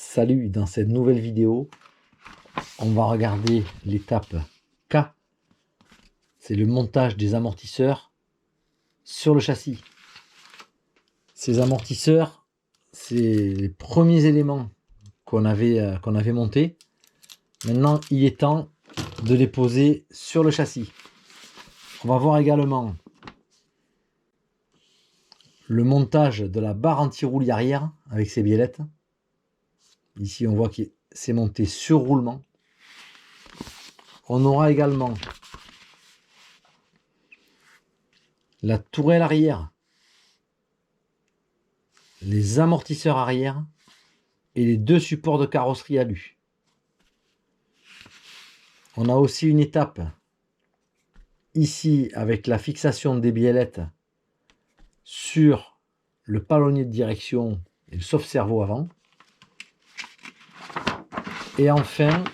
Salut, dans cette nouvelle vidéo, on va regarder l'étape K. C'est le montage des amortisseurs sur le châssis. Ces amortisseurs, c'est les premiers éléments qu'on avait montés. Maintenant, il est temps de les poser sur le châssis. On va voir également le montage de la barre anti-roulis arrière avec ses biellettes. Ici, on voit que c'est monté sur roulement. On aura également la tourelle arrière, les amortisseurs arrière et les deux supports de carrosserie alu. On a aussi une étape ici avec la fixation des biellettes sur le palonnier de direction et le sauve-cerveau avant. Et enfin,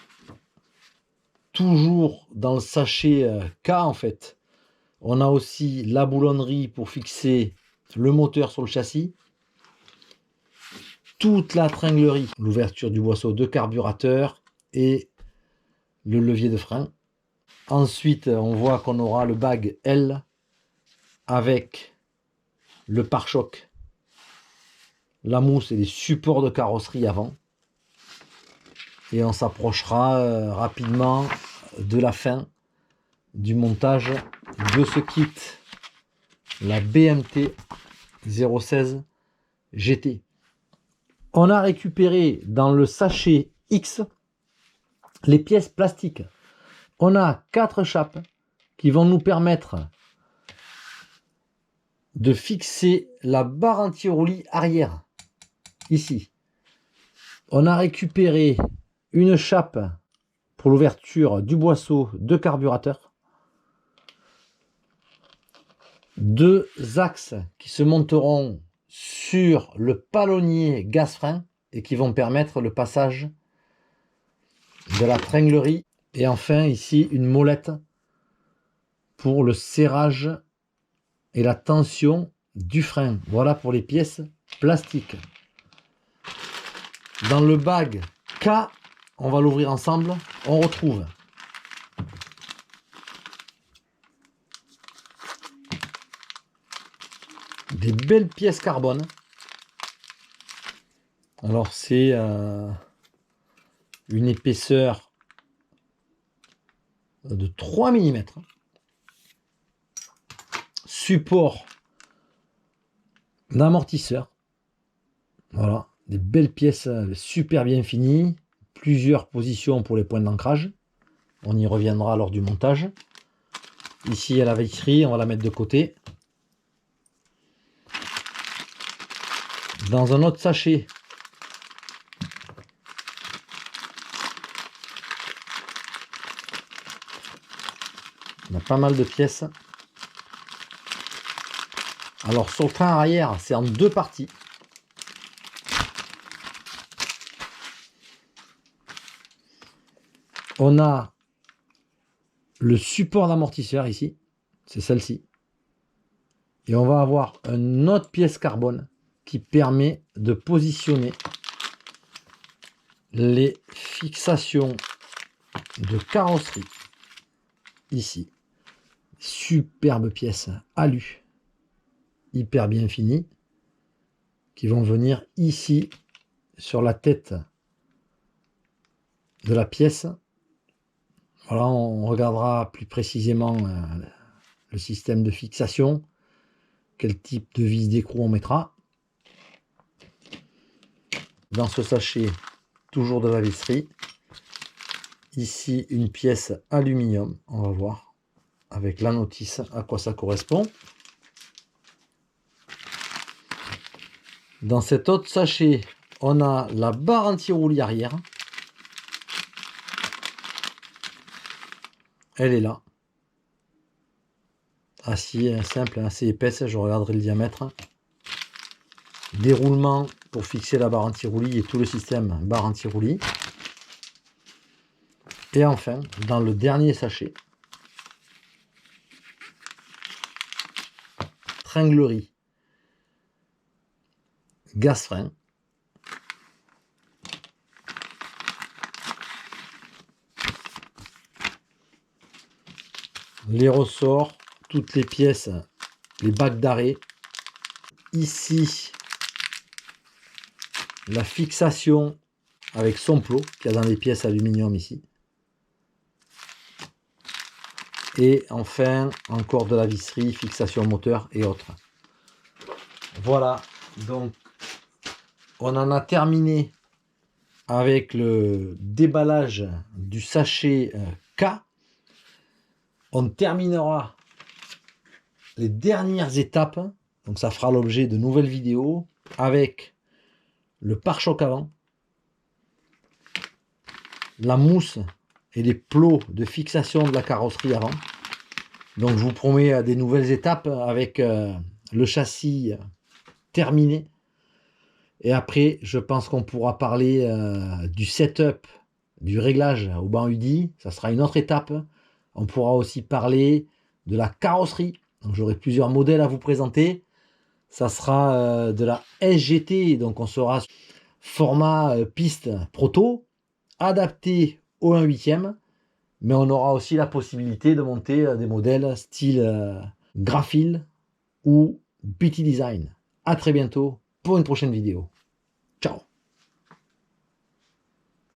toujours dans le sachet K en fait, on a aussi la boulonnerie pour fixer le moteur sur le châssis, toute la tringlerie, l'ouverture du boisseau de carburateur et le levier de frein. Ensuite, on voit qu'on aura le bag L avec le pare-choc, la mousse et les supports de carrosserie avant. Et on s'approchera rapidement de la fin du montage de ce kit, la BMT 016 GT. On a récupéré dans le sachet X les pièces plastiques. On a 4 chapes qui vont nous permettre de fixer la barre anti-roulis arrière. Ici, on a récupéré une chape pour l'ouverture du boisseau de carburateur, 2 axes qui se monteront sur le palonnier gaz-frein et qui vont permettre le passage de la tringlerie, et enfin ici une molette pour le serrage et la tension du frein. Voilà pour les pièces plastiques. Dans le bag K, on va l'ouvrir ensemble, on retrouve des belles pièces carbone. Alors c'est une épaisseur de 3 mm. Support d'amortisseur. Voilà, des belles pièces super bien finies. Plusieurs positions pour les points d'ancrage. On y reviendra lors du montage. Ici, il y a la visserie, on va la mettre de côté. Dans un autre sachet, on a pas mal de pièces. Alors sur le train arrière, c'est en 2 parties. On a le support d'amortisseur ici, c'est celle-ci. Et on va avoir une autre pièce carbone qui permet de positionner les fixations de carrosserie ici. Superbe pièce alu, hyper bien finie, qui vont venir ici sur la tête de la pièce. Voilà, on regardera plus précisément le système de fixation, quel type de vis d'écrou on mettra. Dans ce sachet, toujours de la visserie. Ici, une pièce aluminium, on va voir, avec la notice à quoi ça correspond. Dans cet autre sachet, on a la barre anti-roulis arrière. Elle est là. Assez simple, assez épaisse, je regarderai le diamètre. Déroulement pour fixer la barre anti-roulis et tout le système barre anti-roulis. Et enfin, dans le dernier sachet, tringlerie, gaz frein, les ressorts, toutes les pièces, les bacs d'arrêt. Ici, la fixation avec son plot qu'il y a dans les pièces aluminium ici. Et enfin, encore de la visserie, fixation moteur et autres. Voilà, donc on en a terminé avec le déballage du sachet K. On terminera les dernières étapes, donc ça fera l'objet de nouvelles vidéos, avec le pare-choc avant, la mousse et les plots de fixation de la carrosserie avant. Donc je vous promets des nouvelles étapes avec le châssis terminé. Et après, je pense qu'on pourra parler du setup, du réglage au banc UDI. Ça sera une autre étape. On pourra aussi parler de la carrosserie. Donc j'aurai plusieurs modèles à vous présenter. Ça sera de la SGT. Donc on sera format piste proto, adapté au 1/8e. Mais on aura aussi la possibilité de monter des modèles style Graphil ou BT Design. À très bientôt pour une prochaine vidéo.